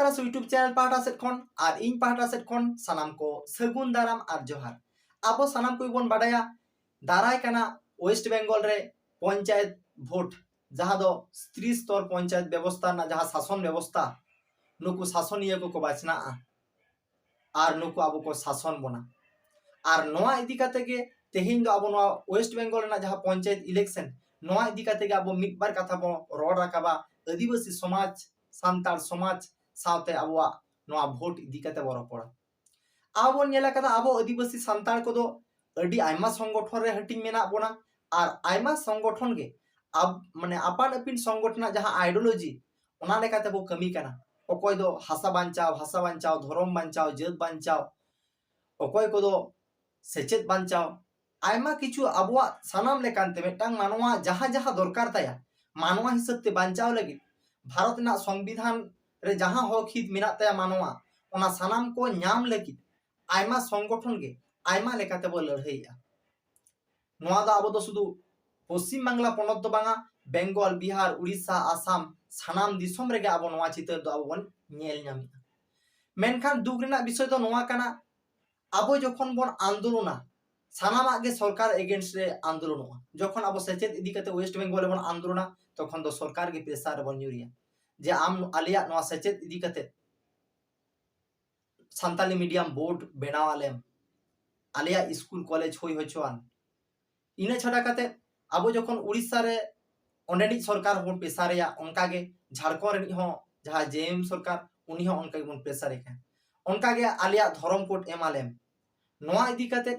Santal YouTube channel पाहटा set खन और इन पाहटा set खन सानाम को सगुन दाराम और जोहार। अब सानाम को बन बाडाया दाराय कना वेस्ट बेंगल रे पंचायत भोट जहाँ दो स्त्री स्तर पंचायत व्यवस्था ना जहाँ शासन व्यवस्था नुकु शासनीय को बाचना और नुकु अब को शासन बना और नोआ इदी काते के तेहिन दो अब नोआ वेस्ट बेंगल ना जहाँ पंचायत इलेक्शन नोआ इदी काते के अब मिद बार कथा बो रोड राकाबा आदिवासी समाज सान्ताड़ समाज सावते अबवा नोआ भोट इदी काते बो रपड़ा अब नेला कदा अब आदिवासी सान्ताड़ को दो अडी आयमा संगठन रे हटिंग मेना बोना और आयमा संगठन के अब माने आपान अपिन संगठन जहाँ आइडियोलॉजी ओना लेकाते बो कमी कना अकोय दो हासा बांचाव धर्म बांचाव जात बांचाव अकोय को दो सेचेत बांचाव आयमा किछु अबवा सानाम लेकानते मेटांग मानवा जहाँ जहाँ दरकार ताया मानवा हिसाब ते बांचाव लगी भारत ना संविधान रे जहाँ हक हित मेना ताया मानवा ओना सानाम को न्याम लगी आयमा संगठन के आयमा लेकाते बो लड़ाईया नोआ दा अब दो सुदु पश्चिम बांगला पनत दो बांगा बेंगल बिहार उड़ीसा आसाम सानाम दिसोम रेगे अब नोआ चितर दो अब बन नेल न्यामिया मेनखान दुख रेना विषय दो नोआ कना अब जखन बन आंदोलना सानामा गे सरकार एगेंस्ट रे आंदोलनोआ जखन अब सेचेत इदी काते वेस्ट बेंगल बन आंदोलना तखन दो सरकार के प्रेसार बन न्यूरिया जे आम आलिया नोआ सेचेत इदी काते सान्ताली मीडियम बोर्ड बेनावालेम आलिया स्कूल कॉलेज होई होचोआन इना छाड़ा काते अब जखन उड़ीसा रे ओंडेनी सरकार बन प्रेसारिया उनका गे झारखंड रे हो जहां जेएम सरकार उनी हो उनका बन प्रेसारे का उनका गे आलिया धर्म कोड एमालेम नोआ इदी काते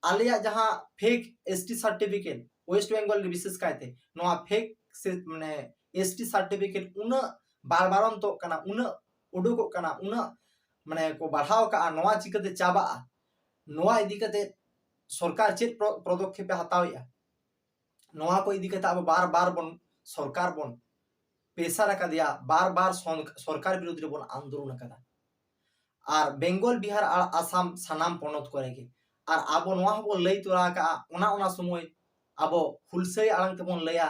आलिया जहां fake ST certificate West Bengal रे विशेष कायते नोआ फेक से माने एसटी सर्टिफिकेट उन बार बारन तो कना उन उडुको कना उन माने को बढ़ाव का नोआ चिकते चाबा नोआ इदी काते सरकार चेत पदक्षेप हतावया नोआ को इदी काते अब बार बार बन सरकार बन पेशा रखा दिया बार बार सरकार विरुद्ध रे बन आंदोलन कदा और बेंगल बिहार और आसाम सानाम पनत करेगे और अब नोआ बन लई तोरा का ओना समय अब हुलसई आड़ंग तेबन लया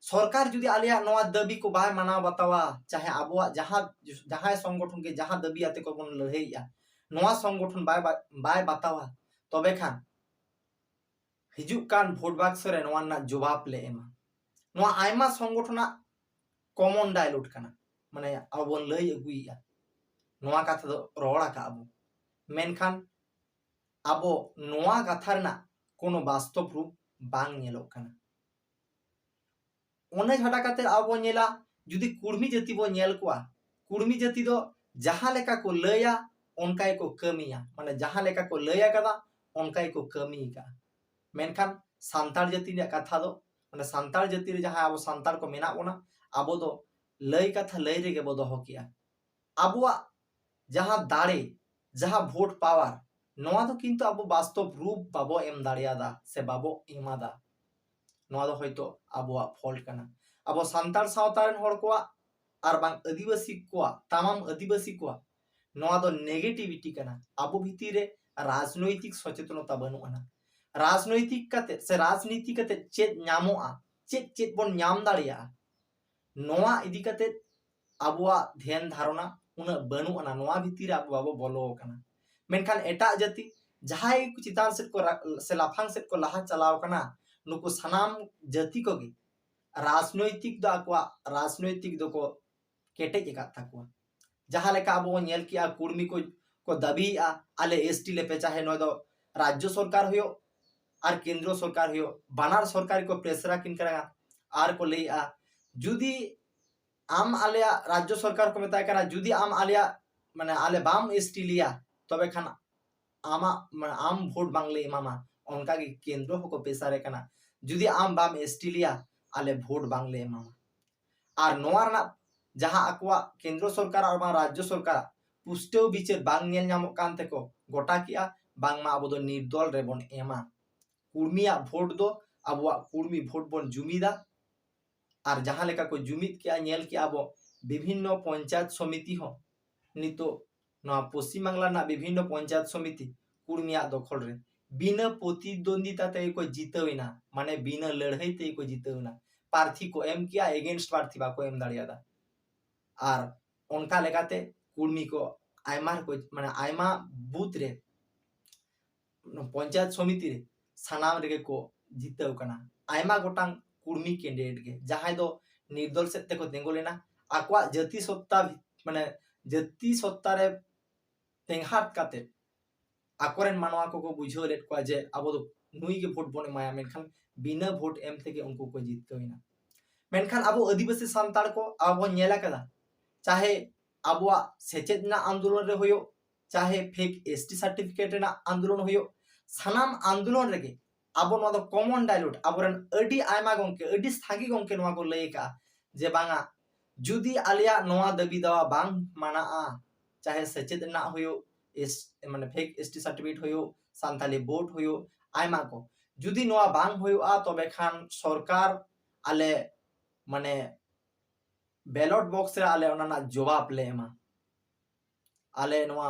सरकार जुदी आलिया नोआ दाबी को बाय मानाव बतावा चाहे अब जहां जहां संगठन के जहां दाबी आते को बन लड़ाईया नोआ संगठन बाय बतावा तबे खान हिजुक कान भोट बाक्स रे नोआ ना जवाब ले एमा नोआ आयमा संगठन कॉमन डायलॉग कना माने अब बन लई अगुइया नोआ कथा दो रोड़ा का अब मेनखान अब नोआ कथा रना कोनो वास्तव रूप बांग नेलो कना ओने छाड़ा काते अब नेला जुदी कुर्मी जाति बो नेल कोआ कुर्मी जाति दो जहां लेका को लया उनका को कमिया माने जहां लेका को लया कदा उनका को कमी का मेनखान सान्ताड़ जाति रे कथा दो माने सान्ताड़ जाति रे जहां अब सान्ताड़ को मेना बोना अब दो लय कथा लय रे के बो दोहो किया अबवा जहां दाड़े जहां भोट पावर नोआ दो किंतु अब वास्तव रूप बाबो एम दाड़ियादा से बाबो एमादा नोआ दो होयतो अबवा फॉल्ट कना अब सान्ताड़ सावतारन हड़ को और बांग आदिवासी को तमाम आदिवासी को नोआ दो नेगेटिविटी कना अब भीतर रे राजनैतिक सचेतनता बनुआना राजनैतिक कते से राजनीति कते चेत न्यामोआ चेत चेत बन न्याम दाड़िया नोआ इदी कते अबवा ध्यान धारणा उना बनुआना नोआ भीतर अब बाबो बोलो कना मेनखान एटा जाति जहाय चितान सेट को से लाफांग सेट को लाहा चलाव कना नुको सनाम जाति को गे राजनैतिक दो अकवा राजनैतिक दो को केटे के काथा को जहां लेका अब नेल किया कुर्मी को दाबी आले एसटी ले पे चाहे न दो राज्य सरकार होयो और केंद्र सरकार होयो बानार सरकार को प्रेशर किन करा आर को ले जुदी आम आलिया राज्य सरकार को मेता करा जुदी आम आलिया माने आले बाम एसटी लिया तबे खान आमा आम भोट बांगले मामा उनका के केंद्र को पेशारे कना जुदी आम बाम एसटी लिया आले भोट बांगले मामा और नोआ रना जहां अकवा केंद्र सरकार और राज्य सरकार पुष्टेव बिचार बांग नेल नामो कानते को गोटा किया बांगमा अब दो निर्दल रे बन एमा कुर्मिया भोट दो अब कुर्मी भोट बन जुमिदा और जहां लेका को जुमिद किया नेल किया अब विभिन्न पंचायत समिति हो नितो ना पश्चिम बांगला ना विभिन्न पंचायत समिति कुर्मिया दखल रे बिना प्रतिद्वंदिता ते को जीतवेना माने बिना लड़ाई ते को जीतवेना प्रार्थी को एम किया एगेंस्ट प्रार्थी बा को एम दाड़ियादा और उनका लेकाते कुर्मी को आयमा को माने आयमा बूथ रे पंचायत समिति रे सानाम रे को जिताव कना आयमा गोटांग कुर्मी कैंडिडेट के जहां दो निर्दल से ते को तेंगो लेना आकवा जाति सत्ता माने जाति सत्ता रे तेंहाट काते आकोरेन मानवा को बुझाव लेट को जे अब दो नुई के भोट बने माया मेनखान बिना भोट एम थे के उनको को जितकविना मेनखान अब आदिवासी सांताड़ को अब नेला कदा चाहे अब सेचेद ना आंदोलन रे होयो चाहे फेक एसटी सर्टिफिकेट ना आंदोलन होयो सानाम आंदोलन रे अब नो कमन डायलॉग अबरन अडी आयमा गंके अडी सागी गंके नवा को लय का जे बांगा जुदी आलिया नवा दाबी दवा बांग माना चाहे सेचेद ना होयो एस माने फेक एसटी सर्टिफिकेट होयो सांताली वोट होयो आयमा को जुदी नवा बांग होयो तबे खान सरकार आले माने बैलट बॉक्स रे आले ओना जवाब ले एमा आले नवा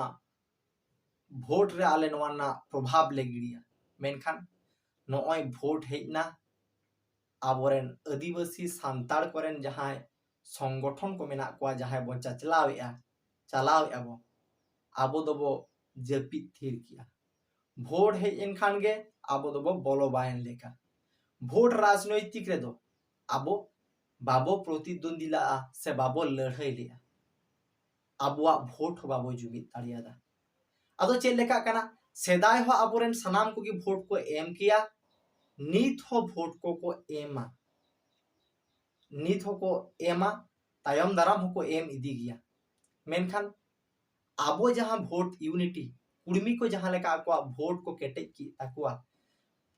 भोट रे आले नवा ना प्रभाव ले गिड़िया मेनखान नॉय भोट हेजना आबोरेन आदिवासी सांताड़ कोरेन जहां संगठन को मेना को जहां बो चलाव आबो आबो दबो जपी थीर किया भोट हेजन खान गे आबो दबो बोलो बायन लेका भोट राजनैतिक रे दो आबो बाबो प्रतिद्वंदिला से बाबो लड़ाई लिया आबुआ भोट बाबो जुमित दाड़ियादा अदो चेक लेका कना सेदाय हो आबोरेन सनाम को की भोट को एम किया नीत हो भोट को एमा नीत हो को एमा तायम दाराम हो को एम इदी गया मेनखान आबो जहां भोट यूनिटी कुर्मी को जहां लेका को भोट को केटे की ताकुआ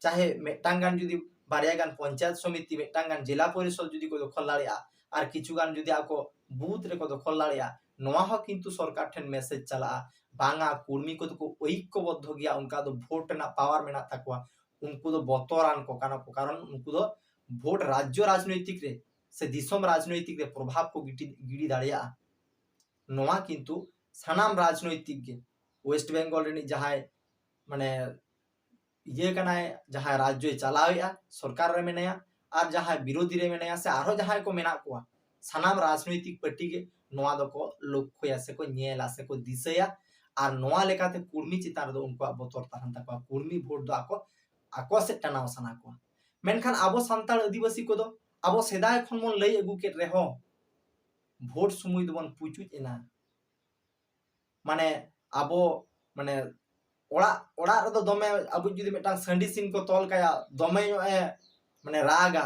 चाहे मेटांगान जुदी बारियागान पंचायत समिति मेटांगान जिला परिषद जुदी को दखल लाड़िया और किछुगान जुदी आको बूथ रे को दखल लाड़िया नोआ हो किंतु सरकार ठेन मेसेज चला बांगा कुर्मी को तो ऐक्यबद्ध गया उनका तो भोट ना पावर मेना ताकुआ उनको तो बतरान को कारण उनको तो भोट राज्य राजनैतिक रे से दिसम राजनैतिक रे प्रभाव को गिड़ी दाड़िया नोआ किंतु सानाम राजनैतिक के वेस्ट बेंगल रे जहां माने ये कना जहां राज्य चलावेया सरकार रे मेनाया और जहां विरोधी रे मेनाया से आरो जहां को मेना को सानाम राजनैतिक पार्टी के नोआ दो को लक्ष्य से को नेला से को दिसया और नोआ लेकाते कुर्मी चितार दो उनको बतर ताहन तक कुर्मी भोट दो आको से टनाव सना को मेनखान आबो सांताड़ आदिवासी को दो आबो सेदाय खन मन लई अगु के रेहो भोट सुमुई दबन पुचुच एना माने आबो माने ओड़ा ओड़ा रे दो दमे अब जुदी मेटांग संडी सिन को तोल काया दमे माने रागा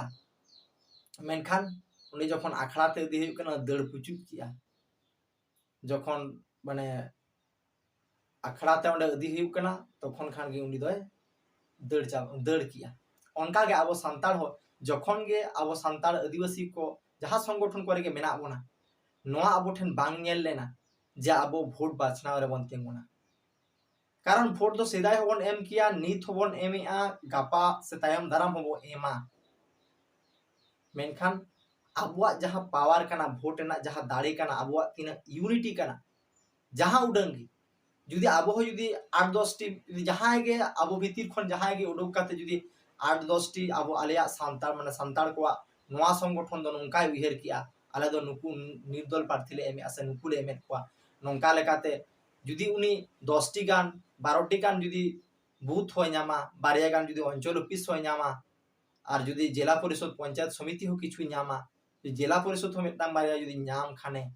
मेनखान उनी जखन आखड़ा ते दी कना दड़ पुचुच किया जखन माने आखड़ा ते ओंडे दी हुई कना तखन खान गे उनी दय दड़ किया उनका गे आबो सांताड़ हो जखन गे आबो सांताड़ आदिवासी को जहां संगठन करे गे मेना बोना नोआ आबो ठेन बांग नेल लेना जे आबो भोट बाचना रे बन तेंगुना कारण भोट तो सेदाय होबन एम किया नीत होबन एमआ गापा से तायम दाराम होबो एमा मेनखान आबुआ जहां पावर कना भोट ना जहां दाड़ी कना आबुआ तिना यूनिटी कना जहां उडंगी जुदी आबो हो जुदी 8-10 टी जहां गे आबो भीतर खन जहां गे उडुक काते जुदी 8-10 टी आबो आलिया सांताड़ माने सांताड़ को नोआ संगठन दो नंका उहेर किया आले दो नुकु निर्दल प्रार्थी ले एम आसे नुकु ले एम को नंका लेकाते जुदी उनी 10 टी गान 12 टी गान जुदी बूथ हो नामा बारिया गान जुदी अंचल ऑफिस हो नामा और जुदी जिला परिषद पंचायत समिति हो किछु नामा जिला परिषद हो मेटांग बारिया जुदी नाम खाने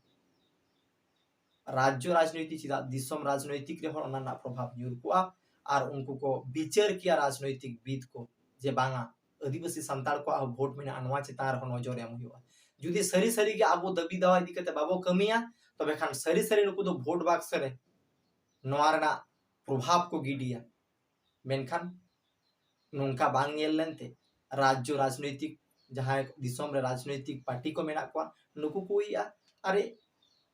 राज्य राजनीति चिदा दिसम राजनैतिक रे होना ना प्रभाव न्यूर को और उनको को विचार किया राजनैतिक विद को जे बांगा आदिवासी सांताड़ को भोट में अनवा चितार हो नजर एम हुआ जुदी सरी सरी के आबो दबी दवा इदी कते बाबो कमिया तबे खान सरी सरी नुकु दो भोट बाक्स रे नोआरना प्रभाव को गिडिया मेनखान नोंका बांग नेल लेनते राज्य राजनैतिक जहां दिसम रे राजनैतिक पार्टी को मेना को नुकु को या अरे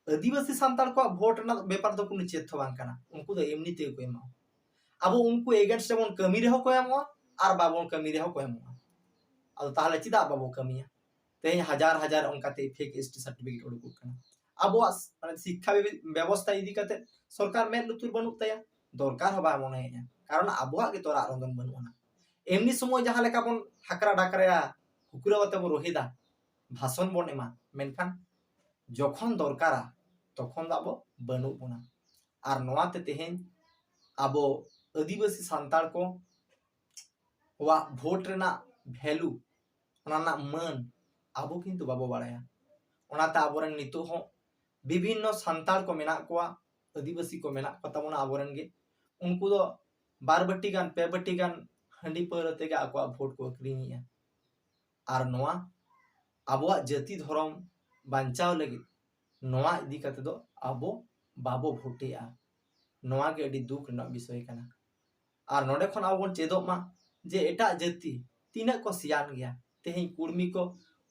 आदिवासी सांताड़ को भोट ना व्यापार तो कोनो चेत बांग कना उनको तो एमनी ते को एमा अब उनको एगेंस्ट बन कमी रे हो को एमो और बाबोन कमी रे हो को एमो अब ताहले चिदा बाबो कमिया ते हजार हजार उनका ते फेक एसटी सर्टिफिकेट उडुक कना अब माने शिक्षा व्यवस्था इदी कते सरकार में लुतुर बनु तया दरकार हबा मने कारण आबुआ के तोरा रंगन बनुना एमनी समय जहां लेका बन हाकरा डाकरा हुकुरा बते बो रोहिदा भाषण बन एमा मेनखान जखन दरकारा तखन दा अब बनु बोना आर नोआते तेहेन अब आदिवासी सांतार को वा भोट रेना भैलू ओना मान अब किंतु बाबो बाड़ाया ओनाते आबोरेन नितो हो विभिन्न सांतार को मेना कोआ आदिवासी को मेना को ताबोना आबोरेन गे उनको दो बार बट्टी गान पे बट्टी गान हंडी पर तेगे आको भोट को अक्रिनिया आर नोआ आबोआ जाति धर्म बांचाव लगी नोआ इदी कते दो आबो बाबो भोटेआ नोआ के अडी दुख रना विषय कना आर नोडे खन आबो चेदो मा जे एटा जाति तीना को सियान गया तेही कुर्मी को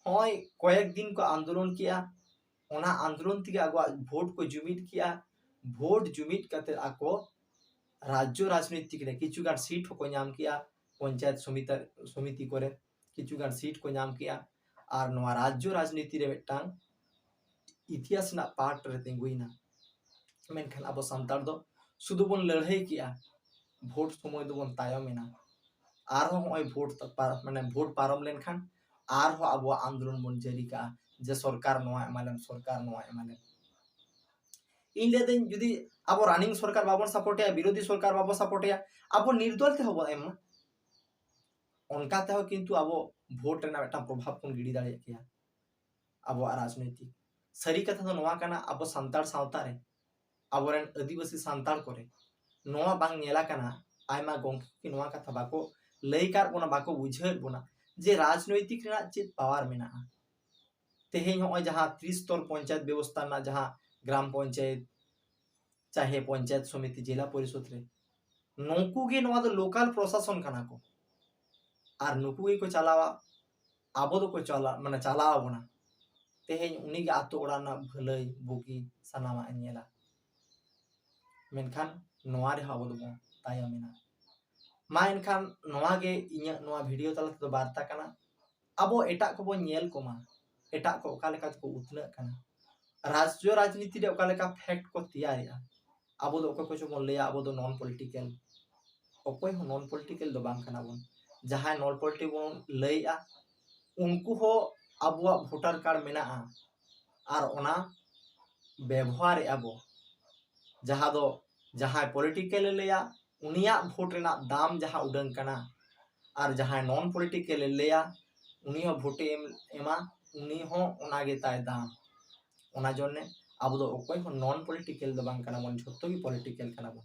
होय कयेक दिन को आंदोलन किया ओना आंदोलन तिगे आगो भोट को जुमित किया भोट जुमित कते आको राज्य राजनीतिक रे किचुगान सीट को नाम किया पंचायत समिति करे किचुगान सीट को नाम किया आर नोआ राज्य राजनीति रे मिटांग इतिहास ना पार्ट रे तिंगुइना मेनखान अब सांतार दो सुदु बन लड़ाई किया भोट समय दो बन तायमेना आर हो होय भोट माने भोट पारम लेनखान आर हो अब आंदोलन बन जारी का जे सरकार नोआ एमालेन इन लेदेन जुदी अब रनिंग सरकार बाबन सपोर्टिया विरोधी सरकार बाबो सपोर्टिया अब निर्दल ते होबो एम उनका ते हो किंतु अब भोट रेना बेटा प्रभाव कोन गिडी दाड़े किया अब राजनीतिक सरी कथा तो नोआ कना अब सांतार सावता रे अबोरेन आदिवासी सांतार करे नोआ बांग नेला कना आयमा गोंकी कि नोआ कथा बाको लईकार बोना बाको बुझेर बोना जे राजनैतिक रेना चेत पावर मेना तेहेन होय जहां 30 स्तर पंचायत व्यवस्था ना जहां ग्राम पंचायत चाहे पंचायत समिति जिला परिषद रे नोकू गे नोआ दो लोकल प्रशासन कना को आर नुकू गे को चलावा आबो दो को चला माने चलावा बोना तेहेन उनी गे आतो ओड़ा ना भलाई बुगी सनामा नेला मेनखान नोआ रे आबो दो तायमेना मा एनखान नोआ गे इnya नोआ वीडियो तला तो वार्ता कना आबो एटा को बो नेल कोमा एटा को ओका लेका को उतना कना राज्य राजनीति रे ओका लेका फैक्ट को तैयारिया आबो दो को जो बोल लेया आबो दो नॉन पॉलिटिकल ओकोय हो नॉन पॉलिटिकल दो बांग कना बोन जहां नॉन पॉलिटिकल बोन लैया उनको हो आबो वोटर कार्ड मेना आर ओना व्यवहार आबो जहां दो जहां पॉलिटिकल लेया उनिया भोट रेना दाम जहां उडंग कना आर जहां नॉन पॉलिटिकल लेया उनी हो भोट एमा उनी हो ओना गे ताय दाम ओना जन्ने आबो दो ओकोय हो नॉन पॉलिटिकल दो बांग कना बोन झोत्तो गी पॉलिटिकल कना बोन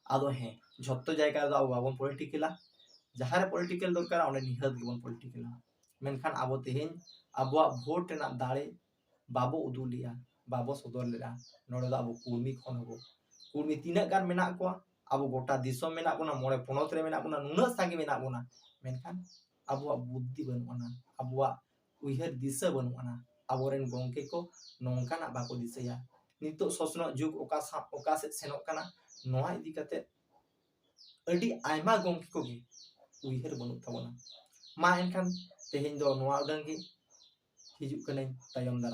आदो हे झोत्तो जायगा दो आबो बाबन पॉलिटिकला जहां रे पॉलिटिकल दरकार ओने निहत गिबन पॉलिटिकल मेनखान आबो तेहेन आबो भोट रेना दाड़े बाबो उदुलिया बाबो सदर लेरा नोडे दो आबो कुर्मी खन होबो कुर्मी तीना गान मेना को अब गोटा दिसम मेना बोना मोड़े पोनत रे मेना बोना नुना सागे मेना बोना मेनखान अब बुद्धि बनुआना अब उइहर दिशा बनुआना अबोरेन गोंके को नोंकाना बाको दिसया नितो सोसनो जुग ओका से सेनो काना नोआ इदी कते अडी आयमा गोंके को गे उइहर बनु तबोना मा एनखान तेहेन दो नोआ उडंगे हिजुक कने तायम